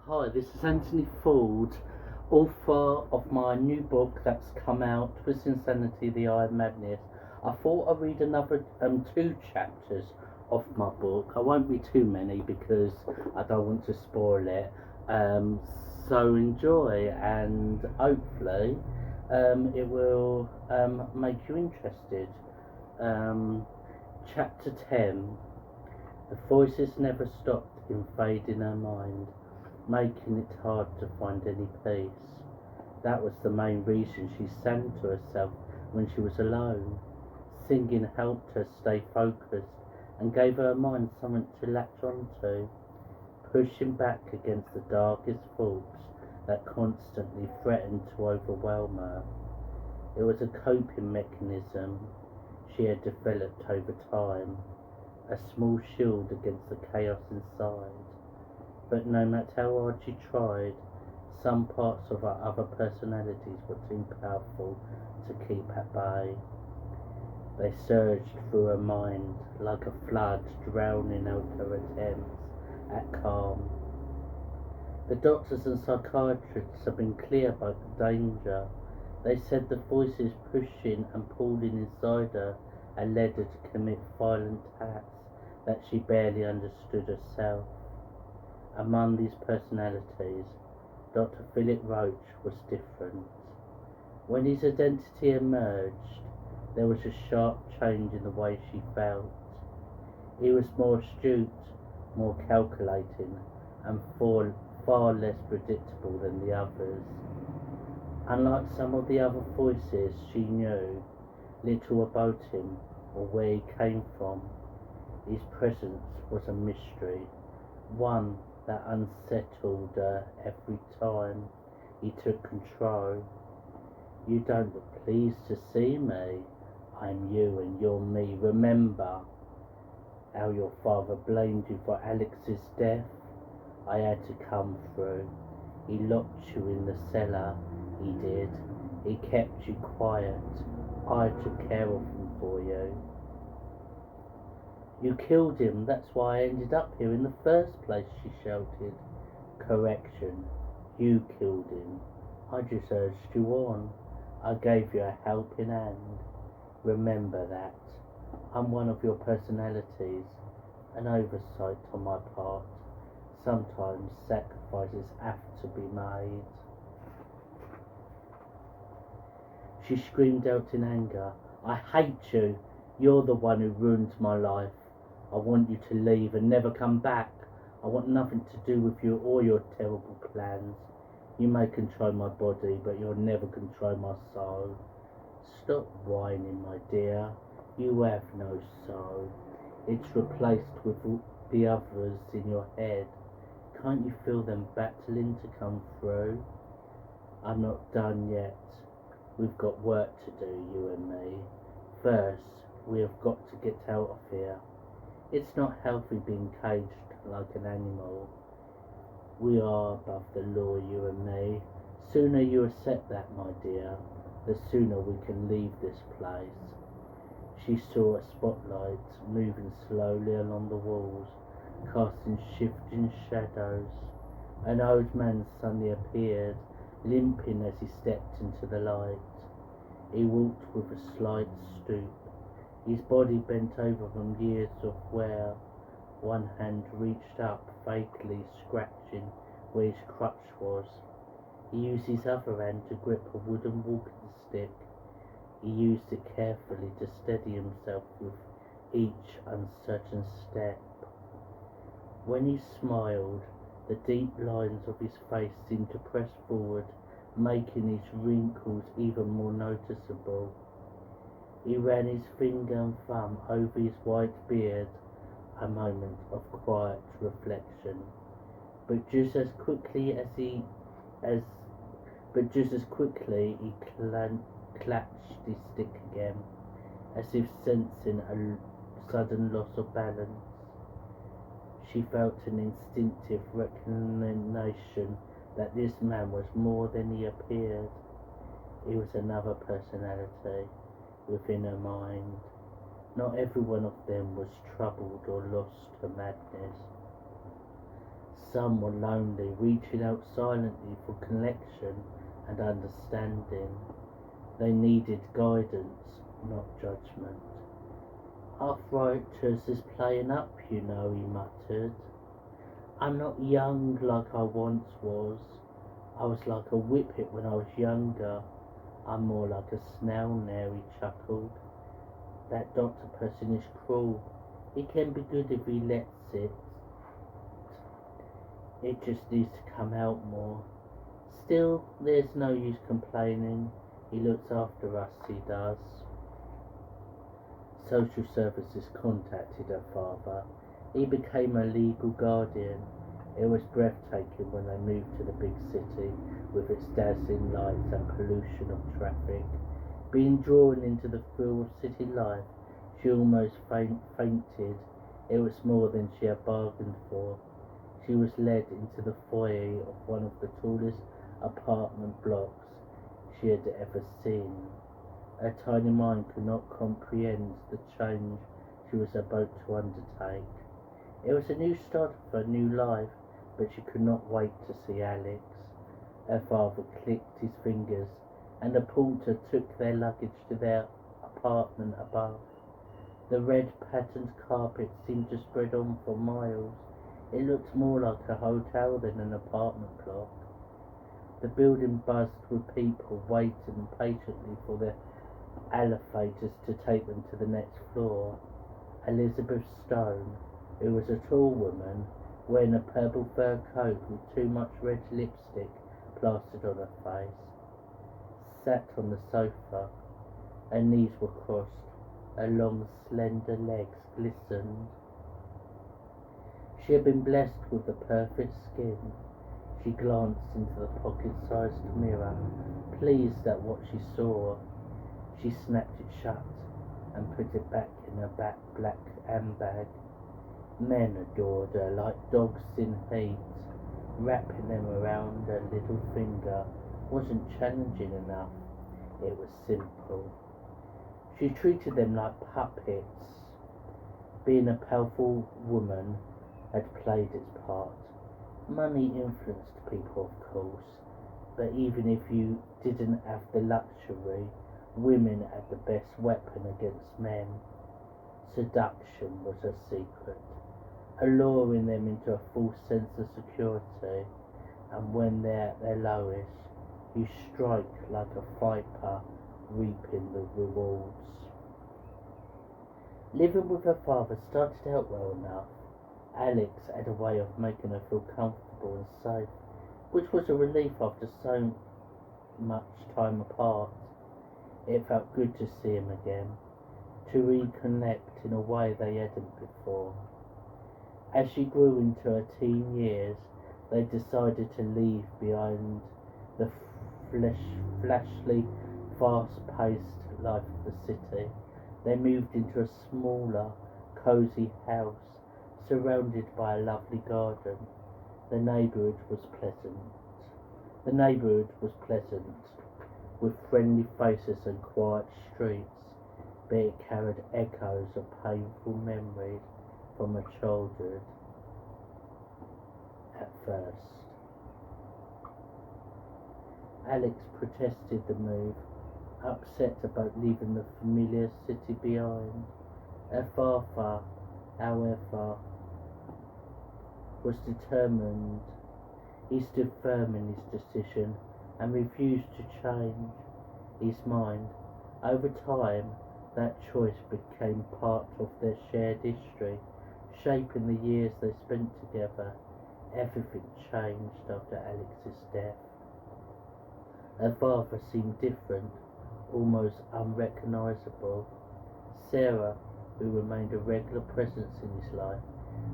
Hi, this is Anthony Ford, author of my new book that's come out, Twist Insanity, The Eye of Madness. I thought I'd read another two chapters of my book. I won't be too many because I don't want to spoil it. Um, so enjoy, and hopefully it will make you interested. Um, Chapter 10. The voices never stopped invading her mind, making it hard to find any peace. That was the main reason she sang to herself when she was alone. Singing helped her stay focused and gave her mind something to latch onto, pushing back against the darkest thoughts that constantly threatened to overwhelm her. It was a coping mechanism she had developed over time, a small shield against the chaos inside. But no matter how hard she tried, some parts of her other personalities were too powerful to keep at bay. They surged through her mind like a flood, drowning out her attempts at calm. The doctors and psychiatrists have been clear about the danger. They said the voices pushing and pulling inside her had led her to commit violent acts that she barely understood herself. Among these personalities, Dr. Philip Roach was different. When his identity emerged, there was a sharp change in the way she felt. He was more astute, more calculating, and far less predictable than the others. Unlike some of the other voices, she knew little about him or where he came from. His presence was a mystery, one that unsettled her every time he took control. You don't look pleased to see me. I'm you and you're me. Remember how your father blamed you for Alex's death? I had to come through. He locked you in the cellar. He did. He kept you quiet. I took care of him for you. You killed him, that's why I ended up here in the first place, she shouted. Correction, you killed him. I just urged you on. I gave you a helping hand. Remember that. I'm one of your personalities, an oversight on my part. Sometimes sacrifices have to be made. She screamed out in anger. I hate you. You're the one who ruined my life. I want you to leave and never come back. I want nothing to do with you or your terrible plans. You may control my body, but you'll never control my soul. Stop whining, my dear. You have no soul. It's replaced with the others in your head. Can't you feel them battling to come through? I'm not done yet. We've got work to do, you and me. First, we have got to get out of here. It's not healthy being caged like an animal. We are above the law, you and me. Sooner you accept that, my dear, the sooner we can leave this place. She saw a spotlight moving slowly along the walls, casting shifting shadows. An old man suddenly appeared, limping as he stepped into the light. He walked with a slight stoop, his body bent over from years of wear. One hand reached up, vaguely scratching where his crutch was. He used his other hand to grip a wooden walking stick. He used it carefully to steady himself with each uncertain step. When he smiled, the deep lines of his face seemed to press forward, making his wrinkles even more noticeable. He ran his finger and thumb over his white beard, a moment of quiet reflection. But just as quickly as he clutched his stick again, as if sensing a sudden loss of balance. She felt an instinctive recognition that this man was more than he appeared. He was another personality within her mind. Not every one of them was troubled or lost to madness. Some were lonely, reaching out silently for connection and understanding. They needed guidance, not judgment. "Arthritis is playing up, you know," he muttered. "I'm not young like I once was. I was like a whippet when I was younger. I'm more like a snail now," he chuckled. "That doctor person is cruel. He can be good if he lets it. It just needs to come out more. Still, there's no use complaining. He looks after us, he does." Social services contacted her father. He became a legal guardian. It was breathtaking when they moved to the big city with its dazzling lights and pollution of traffic. Being drawn into the thrill of city life, she almost fainted. It was more than she had bargained for. She was led into the foyer of one of the tallest apartment blocks she had ever seen. Her tiny mind could not comprehend the change she was about to undertake. It was a new start of her new life, but she could not wait to see Alex. Her father clicked his fingers, and the porter took their luggage to their apartment above. The red patterned carpet seemed to spread on for miles. It looked more like a hotel than an apartment block. The building buzzed with people waiting patiently for their elevators to take them to the next floor. Elizabeth Stone, who was a tall woman, wearing a purple fur coat with too much red lipstick plastered on her face, sat on the sofa. Her knees were crossed. Her long, slender legs glistened. She had been blessed with the perfect skin. She glanced into the pocket-sized mirror, pleased at what she saw. She snapped it shut and put it back in her black handbag. Men adored her like dogs in heat. Wrapping them around her little finger wasn't challenging enough. It was simple. She treated them like puppets. Being a powerful woman had played its part. Money influenced people, of course, but even if you didn't have the luxury, women had the best weapon against men. Seduction was her secret, alluring them into a false sense of security, and when they're at their lowest, you strike like a viper, reaping the rewards. Living with her father started out well enough. Alex had a way of making her feel comfortable and safe, which was a relief after so much time apart. It felt good to see him again, to reconnect in a way they hadn't before. As she grew into her teen years, they decided to leave behind the flashily, fast-paced life of the city. They moved into a smaller, cosy house surrounded by a lovely garden. The neighbourhood was pleasant, with friendly faces and quiet streets, but it carried echoes of painful memories from her childhood. At first, Alex protested the move, upset about leaving the familiar city behind. Her father, however, was determined. He stood firm in his decision and refused to change his mind. Over time, that choice became part of their shared history, shaping the years they spent together. Everything changed after Alex's death. Her father seemed different, almost unrecognisable. Sarah, who remained a regular presence in his life,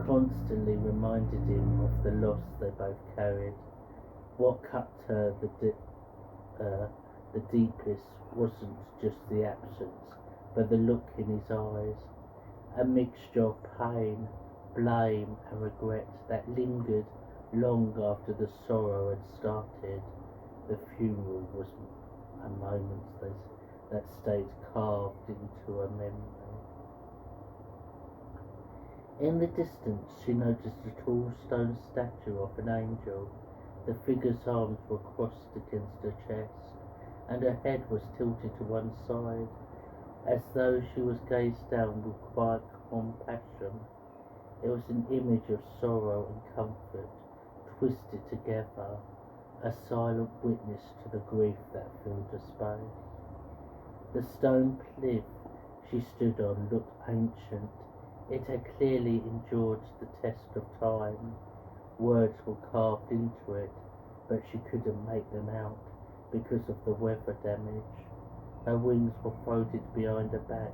constantly reminded him of the loss they both carried. What cut her the deepest wasn't just the absence, but the look in his eyes, a mixture of pain, blame and regret that lingered long after the sorrow had started. The funeral was a moment that stayed carved into her memory. In the distance she noticed a tall stone statue of an angel. The figure's arms were crossed against her chest, and her head was tilted to one side, as though she was gazed down with quiet compassion. It was an image of sorrow and comfort, twisted together, a silent witness to the grief that filled the space. The stone plinth she stood on looked ancient. It had clearly endured the test of time. Words were carved into it, but she couldn't make them out because of the weather damage. Her wings were folded behind her back,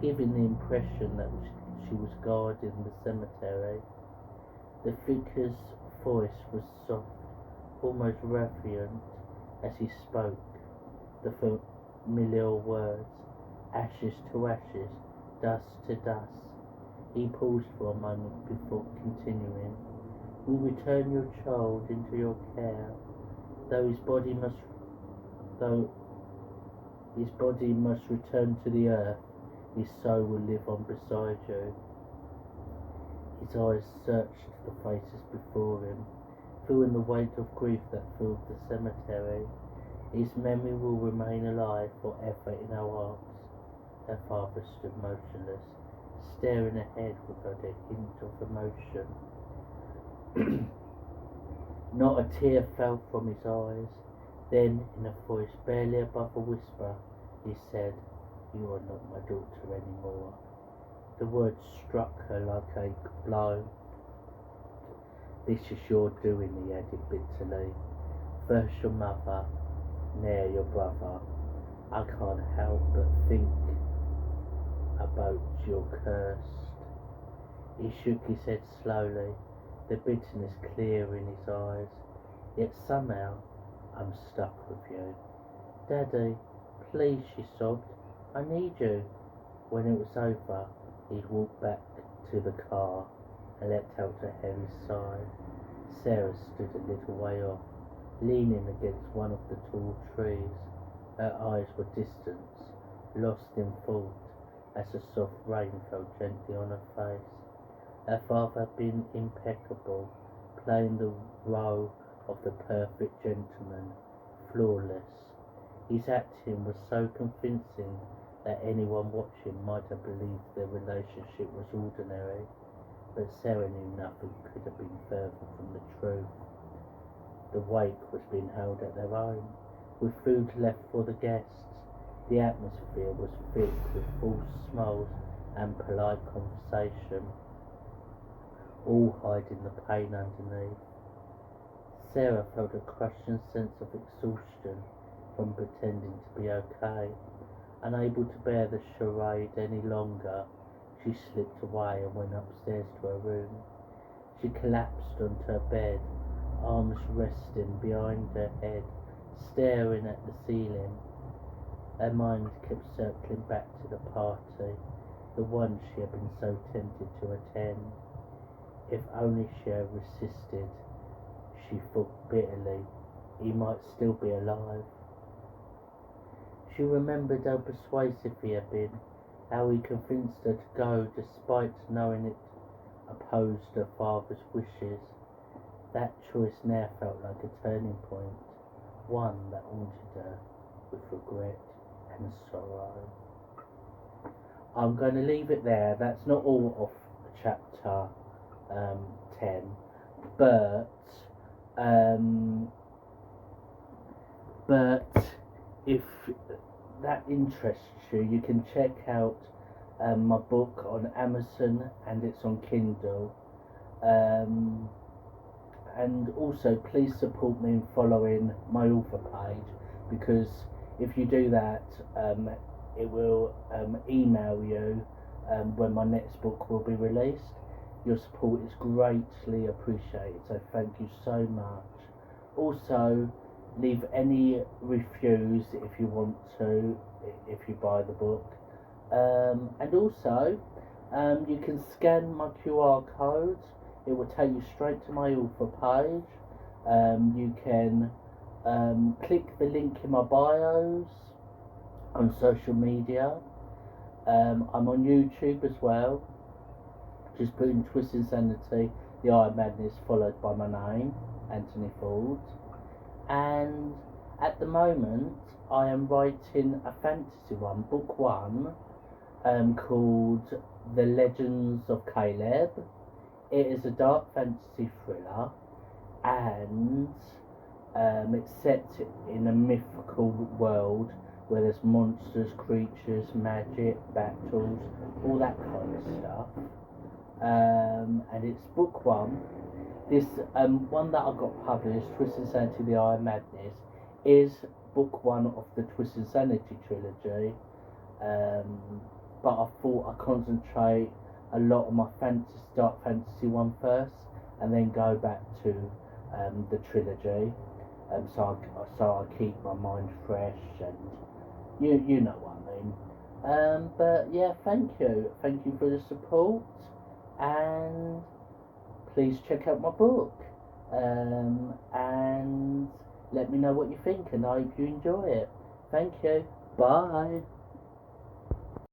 giving the impression that she was guarding the cemetery. The figure's voice was soft, almost radiant, as he spoke the familiar words, ashes to ashes, dust to dust. He paused for a moment before continuing. We return your child into your care, though his body must return to the earth, his soul will live on beside you. His eyes searched the faces before him, feeling the weight of grief that filled the cemetery. His memory will remain alive forever in our hearts. Her father stood motionless, staring ahead without a hint of emotion. Not a tear fell from his eyes. Then, in a voice barely above a whisper, he said, "You are not my daughter anymore." The words struck her like a blow. "This is your doing," he added bitterly. "First your mother, now your brother. I can't help but think about your cursed." He shook his head slowly, the bitterness clear in his eyes. "Yet somehow I'm stuck with you." "Daddy, please," she sobbed. "I need you." When it was over, he walked back to the car and let out a heavy sigh. Sarah stood a little way off, leaning against one of the tall trees. Her eyes were distant, lost in thought, as the soft rain fell gently on her face. Her father had been impeccable, playing the role of the perfect gentleman, flawless. His acting was so convincing that anyone watching might have believed their relationship was ordinary, but Sarah knew nothing could have been further from the truth. The wake was being held at their own, with food left for the guests. The atmosphere was filled with false smiles and polite conversation, all hiding the pain underneath. Sarah felt a crushing sense of exhaustion from pretending to be okay. Unable to bear the charade any longer, she slipped away and went upstairs to her room. She collapsed onto her bed, arms resting behind her head, staring at the ceiling. Her mind kept circling back to the party, the one she had been so tempted to attend. If only she had resisted, she thought bitterly, he might still be alive. She remembered how persuasive he had been, how he convinced her to go despite knowing it opposed her father's wishes. That choice now felt like a turning point, one that haunted her with regret and sorrow. I'm going to leave it there. That's not all of chapter 10, but if that interests you, you can check out my book on Amazon, and it's on Kindle. And also, please support me in following my author page, because if you do that, it will email you when my next book will be released. Your support is greatly appreciated, so thank you so much. Also, leave any reviews if you want to, if you buy the book. And also, you can scan my QR code. It will take you straight to my author page. You can click the link in my bios on social media. I'm on YouTube as well. Just put in Twist Insanity, The Eye of Madness, followed by my name, Anthony Ford. And at the moment, I am writing a fantasy one, book one, called The Legends of Caleb. It is a dark fantasy thriller, and it's set in a mythical world where there's monsters, creatures, magic, battles, all that kind of stuff. And it's book one. This one that I got published, Twist Insanity: The Eye of Madness, is book one of the Twist Insanity trilogy. But I thought I'd concentrate a lot on my dark fantasy one first, and then go back to the trilogy. So I keep my mind fresh, and you know what I mean. But yeah, thank you for the support, and please check out my book, and let me know what you think, and I hope you enjoy it. Thank you. Bye.